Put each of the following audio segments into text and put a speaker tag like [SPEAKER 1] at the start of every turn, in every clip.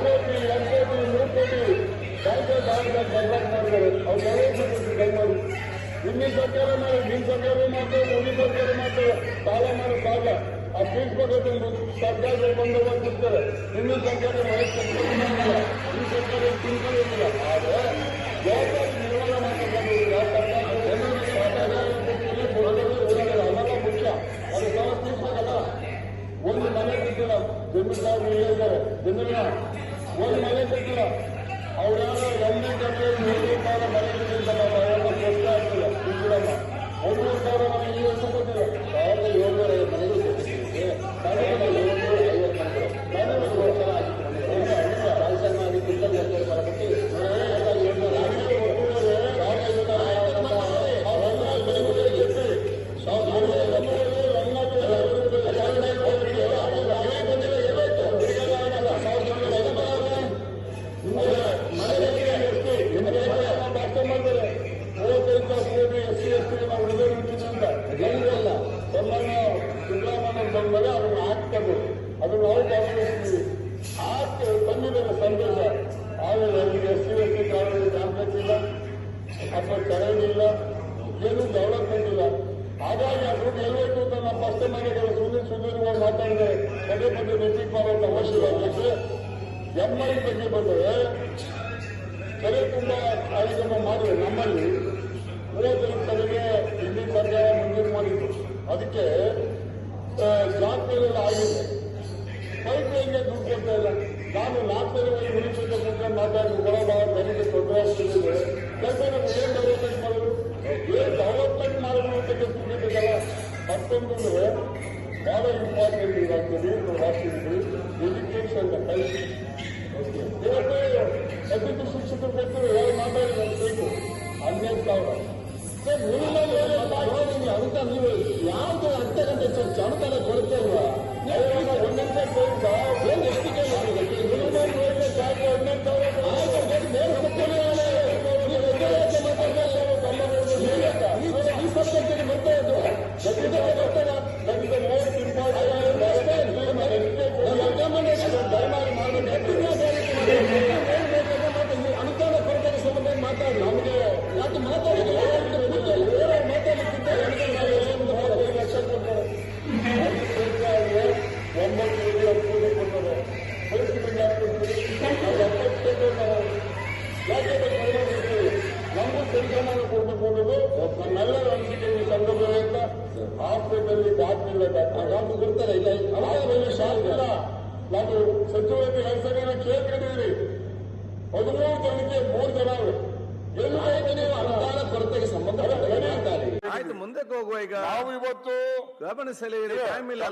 [SPEAKER 1] ಕೋಟಿ 2 ಕೋಟಿ 3 ಕೋಟಿ ಬ್ಯಾಂಕ್ ಮಾಡಿದ್ದಾರೆ. ಅವ್ರು ಕೈ ಮಾಡಿ ಹಿಂದಿನ ಸರ್ಕಾರ ಮಾಡಿ ನಿಮ್ಮ ಸರ್ಕಾರ ಮಾಡ್ತಾರೆ, ಮೋದಿ ಸರ್ಕಾರ ಮಾಡ್ತಾರೆ, ಸಾಲ ಮಾಡೋ ಸಾಲ ಆ ಫೀಸ್ ಬಗ್ಗೆ ಸರ್ಕಾರ ಬಂದೋಬಸ್ತ್ ಇರ್ತಾರೆ. ಹಿಂದಿನ ಸರ್ಕಾರ ಮಾಡಿಲ್ಲ, ಈ ಸರ್ಕಾರ ತಿಳ್ಕೊಳ್ಳೋದಿಲ್ಲ. ಆದರೆ ಜವಾಬ್ದಾರಿ ನಿರ್ವಹಣೆ ಮಾಡಬೇಕು. ಯಾವ ಸರ್ಕಾರ ಅವೆಲ್ಲ ಮುಖ್ಯ. ಅದು ಸಾಲ ತೀರ್ಸೋದಲ್ಲ. ಒಂದು ಮನೆ ಕಟ್ಟಿಲ್ಲ, ಜಮೀನ್ದಾರರು ಹೇಳಿದ್ದಾರೆ, ಜಮೀನ ಒಂದು ಮನೆ ಕಟ್ಟಿಲ್ಲ. ಅವ್ರ್ಯಾರೋ ಎಣ್ಣೆ ಕಟ್ಟಲೆ 3,000 ಮನೆ ಕಟ್ಟಿದ್ದಲ್ಲ, ಅವೆಲ್ಲ ಪ್ರಶ್ನೆ ಆಗ್ತಿಲ್ಲ. ಬಿಡಮ್ಮ 1,000 ಮನೆ ಈ ವರ್ಷ ಕೊಟ್ಟಿಲ್ಲ. 1,700 ಮನೆಗೆ ಕೊಟ್ಟಿದ್ದೀವಿ. 1,750 ರಾಜಸ್ಥಾನ ಬಂದ್ಮೇಲೆ ಅದನ್ನು ಹಾಕ್ತದೆ, ಅದನ್ನು ನಾವು ಗಮನಿಸ್ತೀವಿ. ಹಾಕಿ ತಂದಿದ್ದಾರೆ ಸಂದೇಶ. ಆಮೇಲೆ ನಮಗೆ SC ಕಾಲೇಜ್ ಕಾಂಪ್ಲೆಕ್ಸ್ ಇಲ್ಲ, ಅಥವಾ ಕರೆಂಟ್ ಏನು ಡೆವಲಪ್ಮೆಂಟ್ ಇಲ್ಲ. ಹಾಗಾಗಿ ಆ ದುಡ್ಡು ಎಲ್ಲೋಯ್ತು ಅಂತ ನಾವು ಫಸ್ಟ್ ಮಾಡಿದ್ದಾರೆ. ಸುದ್ದಿಗಳು ಮಾತಾಡಿದ್ರೆ ಪದೇ ಪದೇ ಮೀಟಿಂಗ್ ಮಾಡುವಂತ ಅವಶ್ಯಕತೆ. MI ಬಗ್ಗೆ ಬಂದರೆ ಕೆರೆ ತುಂಬ ಕಾರ್ಯಕ್ರಮ ಮಾಡಿದ್ರೆ ನಮ್ಮಲ್ಲಿ 35 ಕಡೆಗೆ ಹಿಂದಿನ ಸರ್ಕಾರ ಮಂಜೂರು ಮಾಡಿದ್ರು. ಅದಕ್ಕೆ ಜಾತ್ರೆಲ್ಲ ಆಗಿದೆ. ಪೈಪ್ ಲೈನ್ಗೆ ದುಡ್ಡು ಕೊಡ್ತಾ ಇಲ್ಲ. ನಾನು 4 ಮುನಿಸಿಪಲ್ ಕೂತ್ಕೊಂಡು ಮಾತಾಡಿ ಬರೋಬಾರ ನನಗೆ ತೊಂದರೆ ಆಗ್ತಿದೆ. ಕೆಲಸ ನಾವು ಏನ್ ಡೆವಲಪ್ಮೆಂಟ್ ಮಾಡಿದ್ರು, ಏನ್ ಡೆವಲಪ್ಮೆಂಟ್ ಮಾಡಿದ್ರು ಅಂತ ಗೊತ್ತಿದ್ದಲ್ಲ. ಮತ್ತೊಂದು ಬಹಳ ಇಂಪಾರ್ಟೆಂಟ್ ಇದಾಗ್ತದೆ ರಾಷ್ಟ್ರದಲ್ಲಿ ಎಜುಕೇಶನ್ ಕಲಿಸಿ. ಇವತ್ತು ಅತಿಥಿ ಶಿಕ್ಷಕರು ಕೊಟ್ಟರು ಯಾರು ಮಾತಾಡಿದ್ರು ಬೇಕು 12,000 ಅಂತ. ನೀವು ಯಾವ್ದು ಅರ್ಧ ಗಂಟೆ ಚರ್ಚೆ ಅನುದಾನ ಕೊಡ್ತಾ ಇಲ್ವಾ? ಒಂದು ನಿಮಿಷ ಏನು ಎಷ್ಟು ಅನುದಾನ ಕೊರತೆಗೆ ಸಂಬಂಧ ಮಾತಾಡಿ ನಮಗೆ ಯಾಕೆ ಮಾತಾಡಿದ್ರೆ 9 ಲಕ್ಷ ಕೊಡ್ತಾರೆ. 9 ಕೋಟಿ ಕೊಡ್ತಾರೆ. ಪರಿಸ್ಥಿತಿ ನಮಗೂ ಸರಿಸಮಾನ ಕೊಡಬೇಕು ಅನ್ನೋದು ನಮ್ಮೆಲ್ಲರ ಅನಿಸಿಕೆ. ಈ ಸಂದರ್ಭದಲ್ಲಿ ಅಂತ ಹಾಸ್ಪಿಟಲ್ ದಾಖಲಿಲ್ಲ, ಡಾಕ್ಟರ್ ಬರ್ತಾರೆ ಇಲ್ಲ, ಅವಾಗ ಶಾಸಕರ ನಾವು ಸಚಿವರಿಗೆ 2 ಸಲ ಕೇಳ್ಕೊಂಡಿದ್ದೀರಿ. 13 ಜನಕ್ಕೆ 3 ಜನ ಅನುದಾನ ಕೊರತೆಗೆ ಸಂಬಂಧ.
[SPEAKER 2] ಆಯ್ತು, ಮುಂದಕ್ಕೆ ಹೋಗುವ. ಈಗ
[SPEAKER 1] ನಾವು ಇವತ್ತು
[SPEAKER 2] ಗಮನ ಸೆಳೆಯಿರಿ, ಟೈಮ್ ಇಲ್ಲ.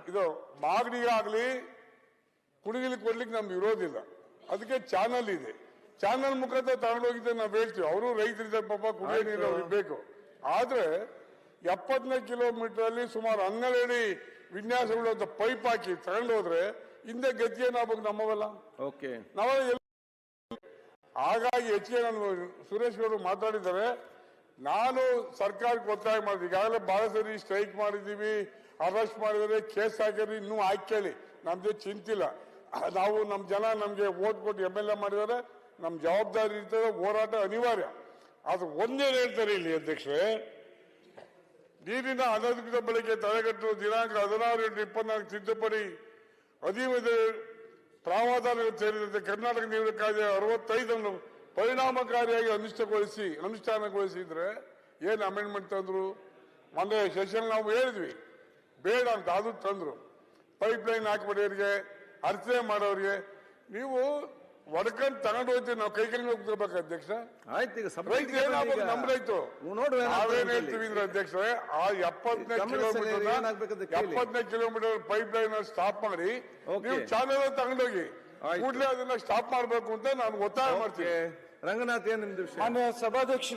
[SPEAKER 1] ಇದು ಮಾಗಡಿಗೆ ಆಗ್ಲಿ ಕುಡಿಲಿಕ್ಕೆ ಕೊಡ್ಲಿಕ್ಕೆ ನಮ್ಗೆ ವಿರೋಧಿಲ್ಲ. ಅದಕ್ಕೆ ಚಾನಲ್ ಇದೆ. ಚಾನಲ್ ಮುಖಾಂತರ ತಗೊಂಡೋಗಿದ್ದೆ ನಾವು ಹೇಳ್ತೀವಿ. ಅವರು ರೈತರಿದ್ದಾರೆ, ಪಾಪ ಕುಡಿಯೋ ನೀರು ಅವ್ರಿಗೆ ಬೇಕು. ಆದ್ರೆ 74 ಕಿಲೋಮೀಟರ್ ಅಲ್ಲಿ ಸುಮಾರು 12 ಅಡಿ ವಿನ್ಯಾಸಗಳು ಅಂತ ಪೈಪ್ ಹಾಕಿ ತಗೊಂಡೋದ್ರೆ ಹಿಂದೆ ಗತಿ ಏನಾಗಬೇಕು ನಮ್ಮವೆಲ್ಲ.
[SPEAKER 2] ಓಕೆ,
[SPEAKER 1] ನಾವೆಲ್ಲ ಹಾಗಾಗಿ ಹೆಚ್ಚಿಗೆ ನಾನು ಸುರೇಶ್ ಅವರು ಮಾತಾಡಿದ್ದಾರೆ. ನಾನು ಸರ್ಕಾರಕ್ಕೆ ಒತ್ತಾಯ ಮಾಡಿದೆ. ಈಗಾಗಲೇ ಬಹಳ ಸರಿ ಸ್ಟ್ರೈಕ್ ಮಾಡಿದ್ದೀವಿ, ಅರೆಸ್ಟ್ ಮಾಡಿದರೆ, ಕೇಸ್ ಹಾಕಿದ್ರೆ ಇನ್ನೂ ಹಾಕೇಳಿ. ನಮ್ದೇ ಚಿಂತಿಲ್ಲ. ನಾವು ನಮ್ಮ ಜನ ನಮ್ಗೆ ವೋಟ್ ಕೊಟ್ಟು MLA ಮಾಡಿದರೆ ನಮ್ಮ ಜವಾಬ್ದಾರಿ ಇರ್ತದೆ, ಹೋರಾಟ ಅನಿವಾರ್ಯ. ಆದ್ರೆ ಒಂದೇ ಹೇಳ್ತಾರೆ ಇಲ್ಲಿ ಅಧ್ಯಕ್ಷರೇ, ನೀರಿನ ಅನಧಿಕೃತ ಬಳಕೆ ತಡೆಗಟ್ಟುವ ದಿನಾಂಕ 16/8/24 ತಿದ್ದುಪಡಿ ಅಧಿವೇಶನ ಪ್ರಾವಧಾನಗಳು ಸೇರಿದಂತೆ ಕರ್ನಾಟಕ ನೀರು ಕಾಯ್ದೆ 65 ಪರಿಣಾಮಕಾರಿಯಾಗಿ ಅನುಷ್ಠಾನಗೊಳಿಸಿದ್ರೆ ಏನ್ ಅಮೆಂಡ್ಮೆಂಟ್ ತಂದ್ರು? ಮೊನ್ನೆ ಸೆಷನ್ ನಾವು ಹೇಳಿದ್ವಿ ಬೇಡ ಅಂತ, ಅದು ತಂದ್ರು. ಪೈಪ್ ಲೈನ್ ಹಾಕ್ಬಿಡೋರಿಗೆ, ಅರ್ಚನೆ ಮಾಡೋರಿಗೆ ನೀವು ಒಡ್ಕೊಂಡು ತಗೊಂಡು ಹೋಗ್ತೀವಿ. ನಾವು ಕೈ ಹೋಗ್ಬೇಕು ಅಧ್ಯಕ್ಷ.
[SPEAKER 2] ಆಯ್ತು, ಈಗ
[SPEAKER 1] ರೈತ ಏನಾಗಬೇಕು? ನಮ್ಮ ರೈತು ನಾವೇನ್ ಹೇಳ್ತೀವಿ ಅಂದ್ರೆ ಅಧ್ಯಕ್ಷರೇ, ಆ 70ನೇ ಕಿಲೋಮೀಟರ್ ಪೈಪ್ ಲೈನ್ ಸ್ಟಾಪ್ ಮಾಡಿ ನೀವು ಚಾನಲ್ ತಗೊಂಡೋಗಿ ಕೂಡಲೇ ಅದನ್ನ ಸ್ಟಾಪ್ ಮಾಡಬೇಕು ಅಂತ ನಾನು ಒತ್ತಾಯ ಮಾಡ್ತೀನಿ.
[SPEAKER 2] ರಂಗನಾಥ್, ಏನ್ ನಿಮ್ದು ವಿಷಯ?
[SPEAKER 3] ಮಾನ್ಯ ಸಭಾಧ್ಯಕ್ಷ